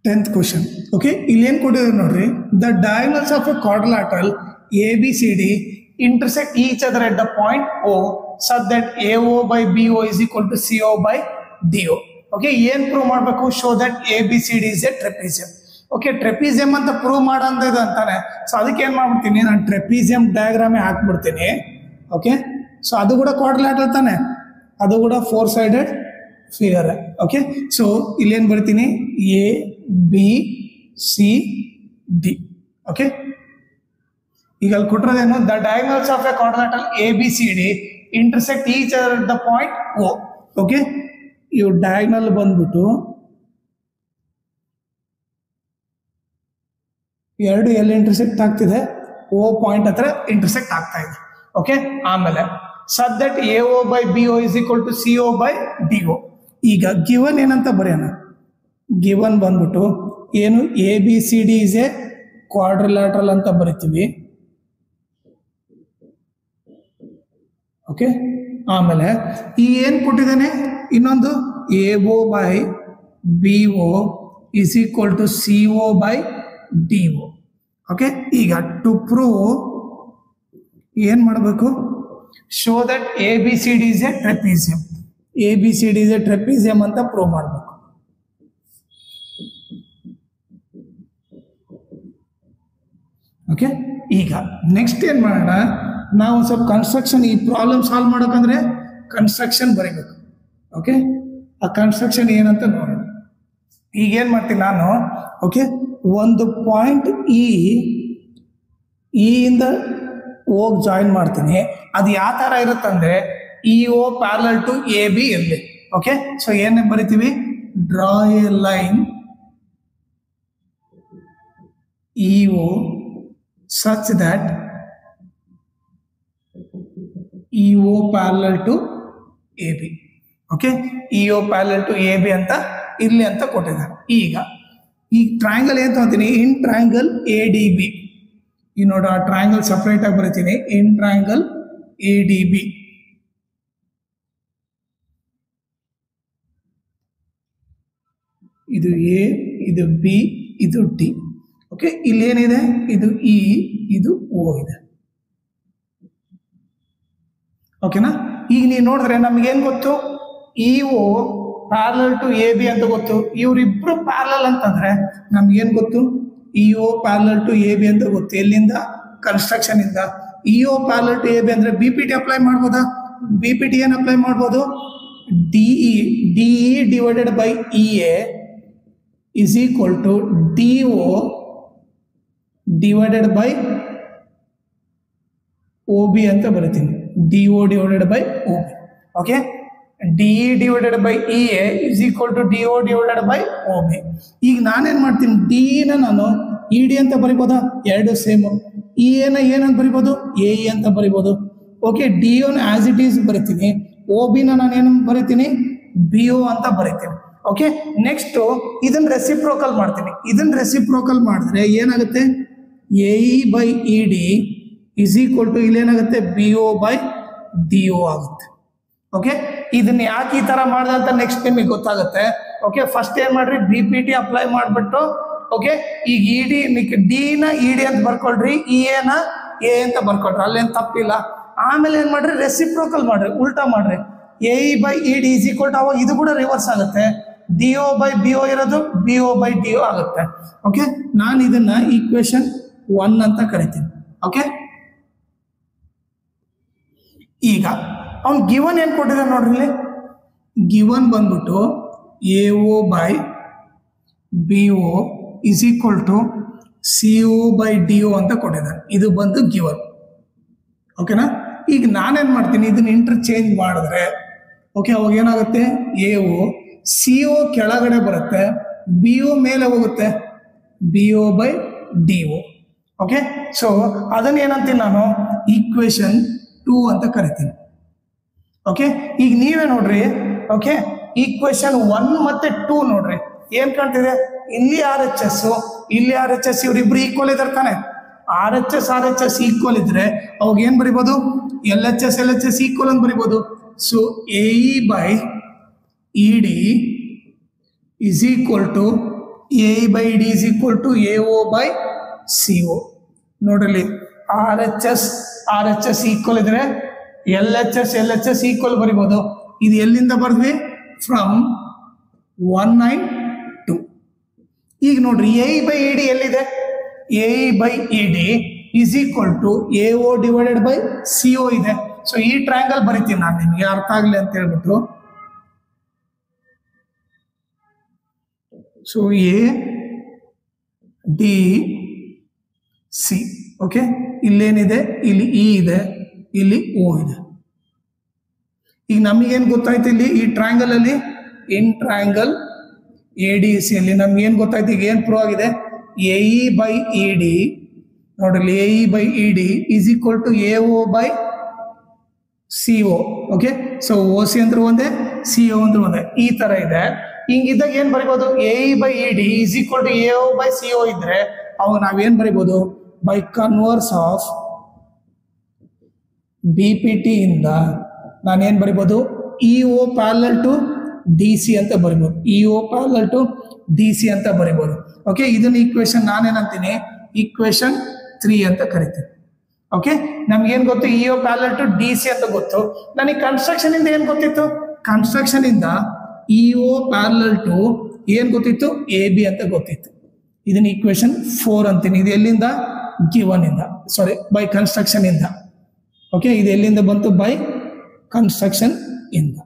10th question. Okay, ಇಲ್ಲಿ ಏನು ಕೊಟ್ಟಿದ್ದಾರೆ ನೋಡ್ರಿ. The diagonals of a quadrilateral ABCD intersect each other at the point O such that AO by BO is equal to CO by DO. Okay, ಏನು prove ಮಾಡಬೇಕು? Show that ABCD is a trapezium. Okay, trapezium ಅಂತ prove ಮಾಡೋದು ಅಂತಾನೆ. So ಅದಕ್ಕೆ ಏನು ಮಾಡ್ಬಿಡ್ತೀನಿ, ನಾನು ಟ್ರೆಪಿಸಿಯಂ ಡಯಾಗ್ರಾಮೇ ಹಾಕ್ಬಿಡ್ತೀನಿ. ಓಕೆ, ಸೊ ಅದು ಕೂಡ ಕ್ವಾಡ್ರಿಲ್ಯಾಟರಲ್ ತಾನೆ, ಅದು ಕೂಡ 4 sided ಫಿಗರ್. ಓಕೆ, ಸೊ ಇಲ್ಲೇನು ಬರ್ತೀನಿ, A B C D. Okay, ಈಗ ಅಲ್ಲಿ ಕೊಟ್ಟಿರೋದೇನು, the diagonals of a quadrilateral A B C D intersect each other at the point O. Okay, ಇವು ಡಯಾಗ್ನಲ್ ಬಂದ್ಬಿಟ್ಟು ಎರಡು ಎಲ್ಲಿ ಇಂಟರ್ಸೆಕ್ಟ್ ಆಗ್ತಿದೆ, ಓ ಪಾಯಿಂಟ್ ಹತ್ರ ಇಂಟರ್ಸೆಕ್ಟ್ ಆಗ್ತಾ ಇದೆ. ಓಕೆ, ಆಮೇಲೆ such that A O by B O is equal to C O by D O. ಈಗ ಗಿವನ್ ಏನಂತ ಬರೆಯೋಣ, ಗಿವನ್ ಬಂದ್ಬಿಟ್ಟು ಏನು, A B C D is a quadrilateral ಅಂತ ಬರಿತೀವಿ. ಓಕೆ, ಆಮೇಲೆ ಈ ಏನು ಕೊಟ್ಟಿದ್ದಾನೆ, ಇನ್ನೊಂದು A O by B O is equal to C O by D O. Okay, ಈಗ ಟು ಪ್ರೂವ್ ಏನು ಮಾಡಬೇಕು, show that A B C D is a trapezium. A B C D is a trapezium ಅಂತ prove ಮಾಡಬೇಕು. Okay, ಈಗ next ಏನು ಮಾಡೋಣ, ನಾವು ಸ್ವಲ್ಪ ಕನ್ಸ್ಟ್ರಕ್ಷನ್, ಈ ಪ್ರಾಬ್ಲಮ್ ಸಾಲ್ವ್ ಮಾಡೋಕಂದ್ರೆ ಕನ್ಸ್ಟ್ರಕ್ಷನ್ ಬರೀಬೇಕು. ಓಕೆ, ಆ ಕನ್ಸ್ಟ್ರಕ್ಷನ್ ಏನಂತ ನೋಡೋಣ. ಈಗ ಏನು ಮಾಡ್ತೀನಿ ನಾನು, ಓಕೆ, ಒಂದು ಪಾಯಿಂಟ್ ಇ ಇಂದ ಹೋಗಿ ಜಾಯಿನ್ ಮಾಡ್ತೀನಿ. ಅದು ಯಾವ ಥರ ಇರುತ್ತಂದ್ರೆ, E O parallel to A B ಇರಲಿ. ಓಕೆ, ಸೊ ಏನೇ ಬರಿತೀವಿ, draw a line E O such that E O parallel to A B. Okay, E O parallel to A B ಅಂತ ಇರಲಿ ಅಂತ ಕೊಟ್ಟಿದ್ದಾರೆ. ಈಗ ಈ ಟ್ರಯಾಂಗಲ್ ಏನು ತಗೋತೀನಿ, in triangle A D B. ಈ ನೋಡ, ಆ ಟ್ರಯಾಂಗಲ್ ಸಪ್ರೇಟ್ ಆಗಿ ಬರೀತೀನಿ, in triangle A D B. ಇದು ಎ, ಇದು ಬಿ, ಇದು ಡಿ. ಓಕೆ, ಇಲ್ಲಿ ಏನಿದೆ, ಇದು ಇ, ಇದು ಓ ಇದೆ. ಓಕೆನಾ, ಈಗ ನೀವು ನೋಡಿದ್ರೆ ನಮ್ಗೇನು ಗೊತ್ತು, E O parallel to A B ಅಂತ ಗೊತ್ತು. ಇವರಿಬ್ರು ಪ್ಯಾರಲಲ್ ಅಂತಂದ್ರೆ ನಮ್ಗೇನು ಗೊತ್ತು, E O parallel to A B ಅಂತ ಗೊತ್ತು. ಎಲ್ಲಿಂದ, ಕನ್ಸ್ಟ್ರಕ್ಷನ್ ಇಂದ. E O parallel to A B ಅಂದ್ರೆ ಬಿ ಪಿ ಟಿ ಅಪ್ಲೈ ಮಾಡ್ಬೋದಾ, ಬಿ ಪಿ ಟಿ ಏನು ಅಪ್ಲೈ ಮಾಡ್ಬೋದು, DE divided by E A is equal to D O divided by O B ಅಂತ ಬರೀತೀನಿ, D O divided by O B. Okay, DE divided by E A is equal to D O divided by O B. ಈಗ ನಾನೇನು ಮಾಡ್ತೀನಿ, ಡಿಇನ ನಾನು E D ಅಂತ ಬರಿಬೋದಾ, ಎರಡು same. E ಎನ ಏನಂತ ಬರಿಬೋದು, ಎ ಇ ಅಂತ ಬರಿಬೋದು. ಓಕೆ, ಡಿ ಓನ ಆಸ್ ಇಟ್ ಈಸ್ ಬರಿತೀನಿ, ಓ ಬಿನ ನಾನು ಏನು ಬರಿತೀನಿ, ಬಿ ಓ ಅಂತ ಬರಿತೀನಿ. ಓಕೆ, ನೆಕ್ಸ್ಟು ಇದನ್ನ ರೆಸಿಪ್ರೋಕಲ್ ಮಾಡ್ತೀನಿ. ಇದನ್ನ ರೆಸಿಪ್ರೋಕಲ್ ಮಾಡಿದ್ರೆ ಏನಾಗುತ್ತೆ, A E by E D is equal to ಇಲ್ಲೇನಾಗುತ್ತೆ, B O by D O ಆಗುತ್ತೆ. ಓಕೆ, ಇದನ್ನ ಯಾಕೆ ಈ ತರ ಮಾಡಿದೆ ಅಂತ ನೆಕ್ಸ್ಟ್ ನಿಮಗೆ ಗೊತ್ತಾಗುತ್ತೆ. ಓಕೆ, ಫಸ್ಟ್ ಏನ್ ಮಾಡ್ರಿ, ಬಿ ಪಿ ಟಿ ಅಪ್ಲೈ ಮಾಡಿಬಿಟ್ಟು, ಓಕೆ, ಈಗ ಇ ಡಿ ಡಿ ನ ಇ ಡಿ ಅಂತ ಬರ್ಕೊಳ್ರಿ, ಇ ಎನ ಎ ಅಂತ ಬರ್ಕೊಳ್ರಿ, ಅಲ್ಲೇನು ತಪ್ಪಿಲ್ಲ. ಆಮೇಲೆ ಏನ್ ಮಾಡ್ರಿ, ರೆಸಿಪ್ರೋಕಲ್ ಮಾಡ್ರಿ, ಉಲ್ಟಾ ಮಾಡ್ರಿ, A E by E D is equal to, ಅವಾಗ ಇದು ಕೂಡ ರಿವರ್ಸ್ ಆಗುತ್ತೆ, D O by B O ಇರೋದು B O by D O ಆಗುತ್ತೆ. ಓಕೆ, ನಾನು ಇದನ್ನ ಈಕ್ವೇಶನ್ 1 ಅಂತ ಕರಿತೀನಿ. ಓಕೆ, ಈಗ ಅವ್ನು ಗಿವನ್ ಏನು ಕೊಟ್ಟಿದ್ದಾನೆ ನೋಡ್ರಿ, ಇಲ್ಲಿ ಗಿವನ್ ಬಂದ್ಬಿಟ್ಟು A O by B O is equal to C O by D O ಅಂತ ಕೊಟ್ಟಿದ್ದಾನೆ. ಇದು ಬಂದು ಗಿವನ್. ಓಕೆನಾ, ಈಗ ನಾನೇನು ಮಾಡ್ತೀನಿ, ಇದನ್ನ ಇಂಟರ್ಚೇಂಜ್ ಮಾಡಿದ್ರೆ, ಓಕೆ, ಅವಾಗ ಏನಾಗುತ್ತೆ, ಎ ಓ ಸಿ ಓ ಕೆಳಗಡೆ ಬರುತ್ತೆ, ಬಿ ಓ ಮೇಲೆ ಹೋಗುತ್ತೆ, B O by D O. Okay, so ಅದನ್ನ ಏನಂತೀನಿ ನಾನು, ಈಕ್ವೇಶನ್ 2 ಅಂತ ಕರಿತೀನಿ. ಓಕೆ, ಈಗ ನೀವೇ ನೋಡ್ರಿ. ಓಕೆ, ಈಕ್ವೇಶನ್ 1 ಮತ್ತೆ 2 ನೋಡ್ರಿ, ಏನ್ ಕಾಣ್ತಿದೆ, ಇಲ್ಲಿ ಆರ್ ಎಚ್ ಎಸ್, ಇಲ್ಲಿ ಆರ್ ಎಚ್ ಎಸ್, ಇವರಿಬ್ರು ಈಕ್ವಲ್ ಇದಾರೆ ತಾನೆ. ಆರ್ ಎಚ್ ಎಸ್ ಈಕ್ವಲ್ ಇದ್ರೆ ಅವಾಗ ಏನ್ ಬರಿಬೋದು, ಎಲ್ ಎಚ್ ಎಸ್ ಈಕ್ವಲ್ ಅಂತ ಬರಿಬೋದು. So A E by E D is equal to AE by ED is equal to AO by CO. ನೋಡ್ರಿ RHS ಈಕ್ವಲ್ ಇದ್ರೆ LHS ಈಕ್ವಲ್ ಬರಿಬೋದು. ಇದು ಎಲ್ಲಿಂದ ಬರ್ದ್ವಿ? ಫ್ರಮ್ 192. ಈಗ ನೋಡ್ರಿ AE by ED ಎಲ್ಲಿದೆ? AE by ED is equal to AO divided by CO ಇದೆ. So ಈ ಟ್ರಯಾಂಗಲ್ ಬರಿತೀನಿ ನಾನು ನಿಮಗೆ ಅರ್ಥ ಆಗ್ಲಿ ಅಂತ ಹೇಳ್ಬಿಟ್ಟು. So ADC. ಓಕೆ, ಇಲ್ಲೇನಿದೆ? ಇಲ್ಲಿ E ಇದೆ, ಇಲ್ಲಿ O ಇದೆ. ಈಗ ನಮಗೇನು ಗೊತ್ತಾಯ್ತು ಇಲ್ಲಿ ಈ ಟ್ರಯಾಂಗಲ್ ಅಲ್ಲಿ, ಇನ್ ಟ್ರಯಾಂಗಲ್ ADC ಅಲ್ಲಿ ನಮ್ಗೇನು ಗೊತ್ತಾಯ್ತು? ಈಗ ಏನು ಪ್ರೂವ್ ಆಗಿದೆ? AE by ED ನೋಡ್ರಿ, AE by ED is equal to AO by CO. Okay, so OC ಅಂದ್ರೆ ಒಂದೇ, CO ಅಂದ್ರೆ ಒಂದೇ, ಈ ತರ ಇದೆ. ಹಿಂಗಿದ್ದಾಗ ಏನ್ ಬರಿಬೋದು? AE by ED is equal to AO by CO ಇದ್ರೆ ಅವಾಗ ನಾವೇನ್ ಬರಿಬೋದು? ಬೈ ಕನ್ವರ್ಸ್ ಆಫ್ BPT ಇಂದ ನಾನೇನ್ ಬರಿಬೋದು? EO parallel to DC ಅಂತ ಬರಿಬೋದು. EO parallel to DC ಅಂತ ಬರಿಬೋದು. ಓಕೆ, ಇದನ್ನ ಈಕ್ವೇಶನ್ ನಾನೇನಂತೀನಿ? ಈಕ್ವೇಶನ್ 3 ಅಂತ ಕರಿತೀನಿ. ಓಕೆ, ನಮ್ಗೇನ್ ಗೊತ್ತು? EO parallel to DC ಅಂತ ಗೊತ್ತು. ನನಗೆ ಕನ್ಸ್ಟ್ರಕ್ಷನ್ ಇಂದ ಏನ್ ಗೊತ್ತಿತ್ತು? ಕನ್ಸ್ಟ್ರಕ್ಷನ್ ಇಂದ EO parallel to ಏನ್ ಗೊತ್ತಿತ್ತು? AB ಅಂತ ಗೊತ್ತಿತ್ತು. ಇದನ್ನ ಈಕ್ವೇಶನ್ 4 ಅಂತೀನಿ. ಇದು ಎಲ್ಲಿಂದ? ಗಿವನ್ ಇಂದ, ಸಾರಿ ಬೈ ಕನ್ಸ್ಟ್ರಕ್ಷನ್ ಇಂದ. ಓಕೆ, ಇದು ಎಲ್ಲಿಂದ ಬಂತು? ಬೈ ಕನ್ಸ್ಟ್ರಕ್ಷನ್ ಇಂದ.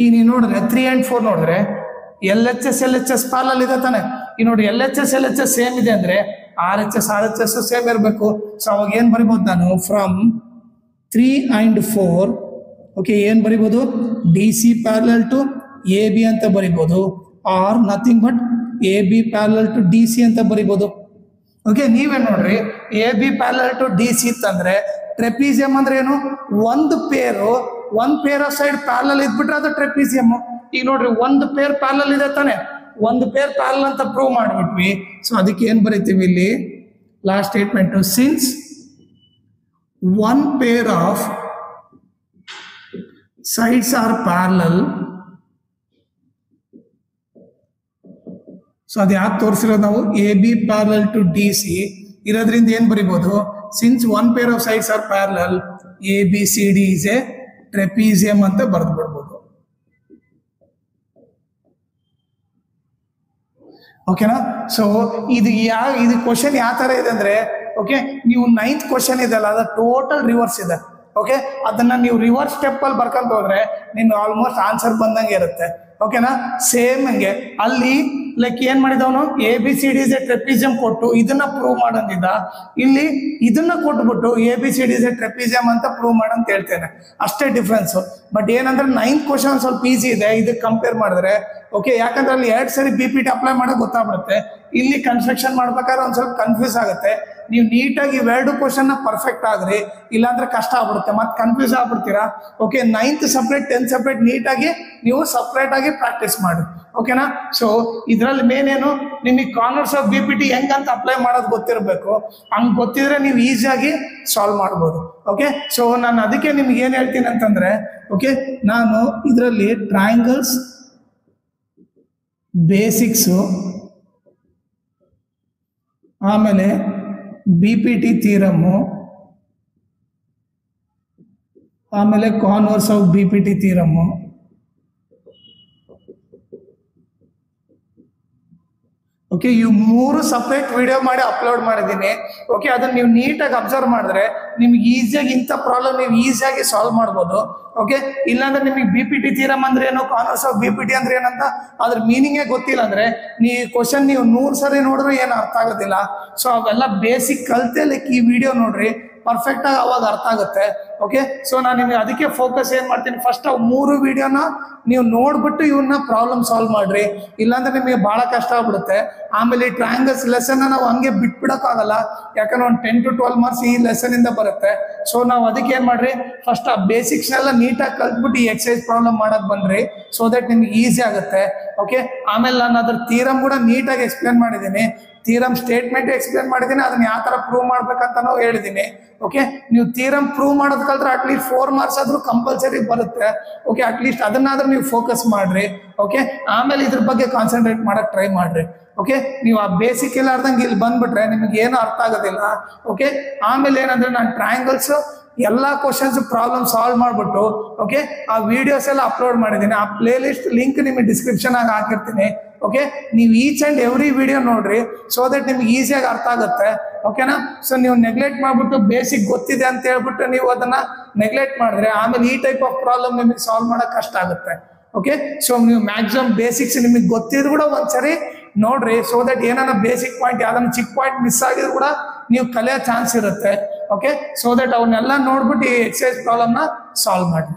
ಈಗ ನೀವು ನೋಡಿದ್ರೆ 3 and 4 ನೋಡಿದ್ರೆ LHS ಪ್ಯಾರಲಲ್ ಇದೆ ತಾನೆ. ಈಗ ನೋಡಿ LHS ಸೇಮ್ ಇದೆ ಅಂದ್ರೆ RHS ಸೇಮ್ ಇರಬೇಕು. ಸೊ ಅವಾಗ ಏನ್ ಬರಿಬೋದು ನಾನು? ಫ್ರಮ್ 3 and 4 ಓಕೆ ಏನ್ ಬರಿಬೋದು? DC ಪ್ಯಾರಲಲ್ ಟು AB ಅಂತ ಬರಿಬೋದು, or nothing but AB parallel to DC ಅಂತ ಬರಿಬೋದು. ಓಕೆ, ನೀವೇನ್ ನೋಡ್ರಿ AB ಪ್ಯಾರಲಲ್ ಟು DC ಅಂತಂದ್ರೆ ಟ್ರೆಪೀಸಿಯಂ ಅಂದ್ರೆ ಏನು? ಒಂದು ಪೇರ್ ಆಫ್ ಸೈಡ್ ಪ್ಯಾರಲಲ್ ಇದ್ಬಿಟ್ರೆ ಅದು ಟ್ರೆಪೀಸಿಯಂ. ಈಗ ನೋಡ್ರಿ ಒಂದು ಪೇರ್ ಪ್ಯಾರಲಲ್ ಇದೆ ತಾನೆ, ಒಂದು ಪೇರ್ ಪ್ಯಾರಲಲ್ ಅಂತ ಪ್ರೂವ್ ಮಾಡ್ಬಿಟ್ವಿ. ಸೊ ಅದಕ್ಕೆ ಏನ್ ಬರೀತೀವಿ ಇಲ್ಲಿ? Last statement, since one pair of sides are parallel. So ಅದು ಯಾಕೆ ತೋರಿಸಿರೋದು ನಾವು? AB parallel to DC ಇರೋದ್ರಿಂದ ಏನ್ ಬರಿಬೋದು? Since one pair of sides are parallel, ABCD is a trapezium ಅಂತ ಬರೆದು ಬಿಡ್ಬೋದು. ಓಕೆನಾ? ಸೊ ಇದು ಕ್ವಶನ್ ಯಾವ ತರ ಇದೆ ಅಂದ್ರೆ, ಓಕೆ ನೀವು 9th ಕ್ವಶನ್ ಇದೆಲ್ಲ ಅದು ಟೋಟಲ್ ರಿವರ್ಸ್ ಇದೆ. ಓಕೆ, ಅದನ್ನ ನೀವು ರಿವರ್ಸ್ ಸ್ಟೆಪ್ ಅಲ್ಲಿ ಬರ್ಕೊಂತ ಹೋದ್ರೆ ನಿಮ್ಗೆ ಆಲ್ಮೋಸ್ಟ್ ಆನ್ಸರ್ ಬಂದಂಗೆ ಇರುತ್ತೆ. ಓಕೆನಾ? ಸೇಮ್ ಹಂಗೆ ಅಲ್ಲಿ ಲೈಕ್ ಏನ್ ಮಾಡಿದವನು ABCD is a trapezium ಕೊಟ್ಟು ಇದನ್ನ ಪ್ರೂವ್ ಮಾಡಂದಿದ್ದ, ಇಲ್ಲಿ ಇದನ್ನ ಕೊಟ್ಬಿಟ್ಟು ABCD is a trapezium ಅಂತ ಪ್ರೂವ್ ಮಾಡಂತ ಹೇಳ್ತೇನೆ. ಅಷ್ಟೇ ಡಿಫ್ರೆನ್ಸ್. ಬಟ್ ಏನಂದ್ರೆ 9th ಕ್ವಶನ್ ಸ್ವಲ್ಪ ಈಸಿ ಇದೆ ಇದಕ್ಕೆ ಕಂಪೇರ್ ಮಾಡಿದ್ರೆ. ಓಕೆ, ಯಾಕಂದ್ರೆ ಅಲ್ಲಿ 2 ಸರಿ BPT ಅಪ್ಲೈ ಮಾಡೋಕೆ ಗೊತ್ತಾಗ್ಬಿಡುತ್ತೆ. ಇಲ್ಲಿ ಕನ್ಸ್ಟ್ರಕ್ಷನ್ ಮಾಡ್ಬೇಕಾದ್ರೆ ಒಂದ್ ಸ್ವಲ್ಪ ಕನ್ಫ್ಯೂಸ್ ಆಗುತ್ತೆ. ನೀವು ನೀಟಾಗಿ ಇವೆರಡು ಕ್ವಶನ್ ಪರ್ಫೆಕ್ಟ್ ಆಗ್ರಿ, ಇಲ್ಲಾಂದ್ರೆ ಕಷ್ಟ ಆಗ್ಬಿಡುತ್ತೆ, ಮತ್ತೆ ಕನ್ಫ್ಯೂಸ್ ಆಗ್ಬಿಡ್ತೀರಾ. Okay, 9th separate 10th separate ನೀಟಾಗಿ ನೀವು ಸಪ್ರೇಟ್ ಆಗಿ ಪ್ರಾಕ್ಟೀಸ್ ಮಾಡಿ. ಓಕೆನಾ? ಸೊ ಇದ್ರಲ್ಲಿ ಮೇನ್ ಏನು, ನಿಮಗೆ ಕಾರ್ನರ್ಸ್ ಆಫ್ BPT ಹೆಂಗಂತ ಅಪ್ಲೈ ಮಾಡೋದು ಗೊತ್ತಿರಬೇಕು. ಹಂಗ್ ಗೊತ್ತಿದ್ರೆ ನೀವು ಈಸಿಯಾಗಿ ಸಾಲ್ವ್ ಮಾಡ್ಬೋದು. ಓಕೆ, ಸೊ ನಾನು ಅದಕ್ಕೆ ನಿಮ್ಗೆ ಏನ್ ಹೇಳ್ತೀನಿ ಅಂತಂದ್ರೆ, ಓಕೆ ನಾನು ಇದರಲ್ಲಿ ಟ್ರಯಾಂಗಲ್ಸ್ ಬೇಸಿಕ್ಸು, ಆಮೇಲೆ BPT ಥಿಯರಮ್ಮು, ಆಮೇಲೆ ಕಾನ್ವರ್ಸ್ ಆಫ್ BPT ಥಿಯರಮ್ಮು, ಓಕೆ ಇವು 3 ಸಪ್ರೇಟ್ ವಿಡಿಯೋ ಮಾಡಿ ಅಪ್ಲೋಡ್ ಮಾಡಿದ್ದೀನಿ. ಓಕೆ, ಅದನ್ನ ನೀವು ನೀಟಾಗಿ ಅಬ್ಸರ್ವ್ ಮಾಡಿದ್ರೆ ನಿಮ್ಗೆ ಈಸಿಯಾಗಿ ಇಂಥ ಪ್ರಾಬ್ಲಮ್ ನೀವು ಈಸಿಯಾಗಿ ಸಾಲ್ವ್ ಮಾಡ್ಬೋದು. ಓಕೆ, ಇಲ್ಲಾಂದ್ರೆ ನಿಮಗೆ BPT ಥಿಯರಮ್ ಅಂದ್ರೆ ಏನು, ಕಾನ್ವರ್ಸ್ ಆಫ್ BPT ಅಂದ್ರೆ ಏನಂತ ಅದ್ರ ಮೀನಿಂಗೇ ಗೊತ್ತಿಲ್ಲ ಅಂದ್ರೆ ನೀವು ಕ್ವಶನ್ ನೀವು 100 ಸರಿ ನೋಡಿದ್ರೆ ಏನು ಅರ್ಥ ಆಗೋದಿಲ್ಲ. ಸೊ ಅವೆಲ್ಲ ಬೇಸಿಕ್ ಕಲ್ತೆ ಲೈಕ್ ಈ ವಿಡಿಯೋ ನೋಡ್ರಿ, ಪರ್ಫೆಕ್ಟ್ ಆಗಿ ಅವಾಗ ಅರ್ಥ ಆಗುತ್ತೆ. ಓಕೆ, ಸೊ ನಾನು ನಿಮಗೆ ಅದಕ್ಕೆ ಫೋಕಸ್ ಏನ್ ಮಾಡ್ತೀನಿ, ಫಸ್ಟ್ ಅವು 3 ವಿಡಿಯೋನ ನೀವು ನೋಡ್ಬಿಟ್ಟು ಇವನ್ನ ಪ್ರಾಬ್ಲಮ್ ಸಾಲ್ವ್ ಮಾಡ್ರಿ, ಇಲ್ಲಾಂದ್ರೆ ನಿಮಗೆ ಬಹಳ ಕಷ್ಟ ಆಗ್ಬಿಡುತ್ತೆ. ಆಮೇಲೆ ಈ ಟ್ರಯಾಂಗಲ್ಸ್ ಲೆಸನ್ ನಾವು ಹಂಗೆ ಬಿಟ್ಬಿಡಕ್ಕಾಗಲ್ಲ, ಯಾಕಂದ್ರೆ ಒಂದು 10 to 12 ಮಾರ್ಕ್ಸ್ ಈ ಲೆಸನ್ ಇಂದ ಬರುತ್ತೆ. ಸೊ ನಾವು ಅದಕ್ಕೆ ಏನ್ ಮಾಡ್ರಿ, ಫಸ್ಟ್ ಆ ಬೇಸಿಕ್ಸ್ ಎಲ್ಲ ನೀಟಾಗಿ ಕಲ್ತ್ಬಿಟ್ಟು ಈ ಎಕ್ಸರ್ಸೈಸ್ ಪ್ರಾಬ್ಲಮ್ ಮಾಡಕ್ ಬನ್ರಿ, ಸೊ ದಟ್ ನಿಮ್ಗೆ ಈಸಿ ಆಗುತ್ತೆ. ಓಕೆ, ಆಮೇಲೆ ನಾನು ಅದ್ರ ಥಿಯರಮ್ ಕೂಡ ನೀಟಾಗಿ ಎಕ್ಸ್ಪ್ಲೇನ್ ಮಾಡಿದ್ದೀನಿ, ಥಿಯರಮ್ ಸ್ಟೇಟ್ಮೆಂಟ್ ಎಕ್ಸ್ಪ್ಲೇನ್ ಮಾಡಿದ್ದೀನಿ, ಅದನ್ನ ಯಾವ ತರ ಪ್ರೂವ್ ಮಾಡ್ಬೇಕಂತ ಹೇಳಿದ್ದೀನಿ. ಓಕೆ, ನೀವು ಥಿಯರಮ್ ಪ್ರೂವ್ ಮಾಡೋದಕ್ಕೆ ಕಲ್ತ್ರೆ ಅಟ್ಲೀಸ್ಟ್ 4 ಮಾರ್ಕ್ಸ್ ಆದ್ರೂ ಕಂಪಲ್ಸರಿ ಬರುತ್ತೆ. ಓಕೆ, ಅಟ್ಲೀಸ್ಟ್ ಅದನ್ನಾದ್ರೂ ನೀವು ಫೋಕಸ್ ಮಾಡ್ರಿ. ಓಕೆ, ಆಮೇಲೆ ಇದ್ರ ಬಗ್ಗೆ ಕಾನ್ಸಂಟ್ರೇಟ್ ಮಾಡಕ್ ಟ್ರೈ ಮಾಡ್ರಿ. ಓಕೆ, ನೀವು ಆ ಬೇಸಿಕ್ ಇಲ್ಲಾರ್ದಂಗೆ ಇಲ್ಲಿ ಬಂದ್ಬಿಟ್ರೆ ನಿಮ್ಗೆ ಏನು ಅರ್ಥ ಆಗೋದಿಲ್ಲ. ಓಕೆ, ಆಮೇಲೆ ಏನಂದ್ರೆ ನಾನು ಟ್ರಯಾಂಗಲ್ಸ್ ಎಲ್ಲ ಕ್ವಶನ್ಸ್ ಪ್ರಾಬ್ಲಮ್ ಸಾಲ್ವ್ ಮಾಡ್ಬಿಟ್ಟು ಓಕೆ ಆ ವಿಡಿಯೋಸ್ ಎಲ್ಲ ಅಪ್ಲೋಡ್ ಮಾಡಿದ್ದೀನಿ. ಆ ಪ್ಲೇ ಲಿಸ್ಟ್ ಲಿಂಕ್ ನಿಮಗೆ ಡಿಸ್ಕ್ರಿಪ್ಷನ್ ಆಗಿ ಹಾಕಿರ್ತೀನಿ. ಓಕೆ, ನೀವು ಈಚ್ ಅಂಡ್ ಎವ್ರಿ ವಿಡಿಯೋ ನೋಡ್ರಿ, ಸೊ ದಟ್ ನಿಮ್ಗೆ ಈಸಿಯಾಗಿ ಅರ್ಥ ಆಗುತ್ತೆ. ಓಕೆನಾ? ಸೊ ನೀವು ನೆಗ್ಲೆಕ್ಟ್ ಮಾಡ್ಬಿಟ್ಟು ಬೇಸಿಕ್ ಗೊತ್ತಿದೆ ಅಂತ ಹೇಳ್ಬಿಟ್ಟು ನೀವು ಅದನ್ನ ನೆಗ್ಲೆಕ್ಟ್ ಮಾಡಿದ್ರೆ ಆಮೇಲೆ ಈ ಟೈಪ್ ಆಫ್ ಪ್ರಾಬ್ಲಮ್ ನಿಮಗೆ ಸಾಲ್ವ್ ಮಾಡಕ್ ಕಷ್ಟ ಆಗುತ್ತೆ. ಓಕೆ, ಸೊ ನೀವು ಮ್ಯಾಕ್ಸಿಮಮ್ ಬೇಸಿಕ್ಸ್ ನಿಮಗೆ ಗೊತ್ತಿದ್ರು ಕೂಡ ಒಂದ್ಸರಿ ನೋಡ್ರಿ, ಸೊ ದಟ್ ಏನಾನ ಬೇಸಿಕ್ ಪಾಯಿಂಟ್ ಯಾವ್ದಾನ ಚಿಕ್ಕ ಪಾಯಿಂಟ್ ಮಿಸ್ ಆಗಿದ್ರು ಕೂಡ ನೀವು ಕಲಿಯೋ ಚಾನ್ಸ್ ಇರುತ್ತೆ. ಓಕೆ, ಸೊ ದಟ್ ಅವನ್ನೆಲ್ಲ ನೋಡ್ಬಿಟ್ಟು ಈ ಎಕ್ಸರ್ಸೈಸ್ ಪ್ರಾಬ್ಲಮ್ನ ಸಾಲ್ವ್ ಮಾಡಿ.